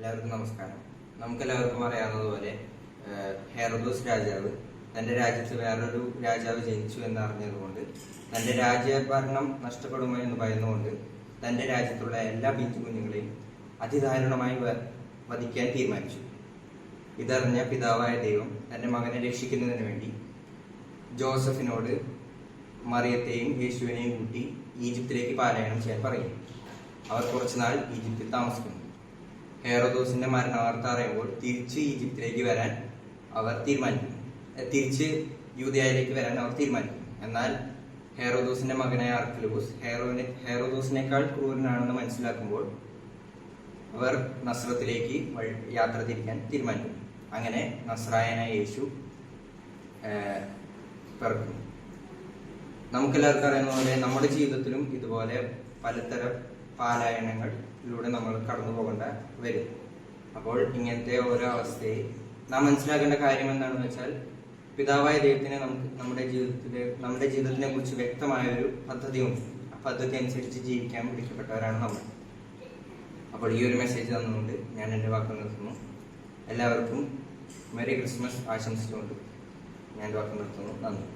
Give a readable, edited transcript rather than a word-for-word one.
എല്ലാവർക്കും നമസ്കാരം. നമുക്കെല്ലാവർക്കും അറിയാവുന്നതുപോലെ ഹെറോദോസ് രാജാവ് തന്റെ രാജ്യത്ത് വേറൊരു രാജാവ് ജനിച്ചു എന്നറിഞ്ഞതുകൊണ്ട് തന്റെ രാജ്യഭരണം നഷ്ടപ്പെടുമോ എന്ന് ഭയന്നുകൊണ്ട് തന്റെ രാജ്യത്തുള്ള എല്ലാ പിഞ്ചു കുഞ്ഞുങ്ങളെയും അതിദാരുണമായി വധിക്കാൻ തീരുമാനിച്ചു. ഇതറിഞ്ഞ പിതാവായ ദൈവം തന്റെ മകനെ രക്ഷിക്കുന്നതിന് വേണ്ടി ജോസഫിനോട് മറിയത്തെയും യേശുവിനെയും കൂട്ടി ഈജിപ്തിലേക്ക് പാലായനം ചെയ്യാൻ പറയും. അവർ കുറച്ചുനാൾ ഈജിപ്തിൽ താമസിക്കുന്നു. ഹെറോദോസിന്റെ മരണവാർത്ത അറിയുമ്പോൾ തിരിച്ച് ഈജിപ്തിലേക്ക് വരാൻ അവർ തീരുമാനിക്കുന്നു. തിരിച്ച് യൂദയായിലേക്ക് വരാൻ അവർ തീരുമാനിക്കുന്നു. എന്നാൽ ഹെറോദോസിന്റെ മകനായ അർക്കലൂസ് ഹെറോദോസിനേക്കാൾ ക്രൂരനാണെന്ന് മനസ്സിലാക്കുമ്പോൾ അവർ നസ്രത്തിലേക്ക് യാത്ര തിരിക്കാൻ തീരുമാനിക്കുന്നു. അങ്ങനെ നസ്രായനായ യേശു പിറക്കുന്നു. നമുക്കെല്ലാവർക്കും അറിയുന്ന പോലെ നമ്മുടെ ജീവിതത്തിലും ഇതുപോലെ പലതരം പാലായനങ്ങളിലൂടെ നമ്മൾ കടന്നു പോകേണ്ട വരും. അപ്പോൾ ഇങ്ങനത്തെ ഓരോ അവസ്ഥയെ നാം മനസ്സിലാക്കേണ്ട കാര്യം എന്താണെന്ന് വെച്ചാൽ, പിതാവായ ദൈവത്തിന് നമുക്ക് നമ്മുടെ ജീവിതത്തിനെ കുറിച്ച് വ്യക്തമായ ഒരു പദ്ധതിയുണ്ട്. ആ പദ്ധതി അനുസരിച്ച് ജീവിക്കാൻ വിളിക്കപ്പെട്ടവരാണ് നമ്മൾ. അപ്പോൾ ഈ ഒരു മെസ്സേജ് തന്നുകൊണ്ട് ഞാൻ എൻ്റെ വാക്ക് നിർത്തുന്നു. എല്ലാവർക്കും മെറി ക്രിസ്മസ് ആശംസിച്ചുകൊണ്ട് ഞാൻ വാക്ക് നിർത്തുന്നു. നന്ദി.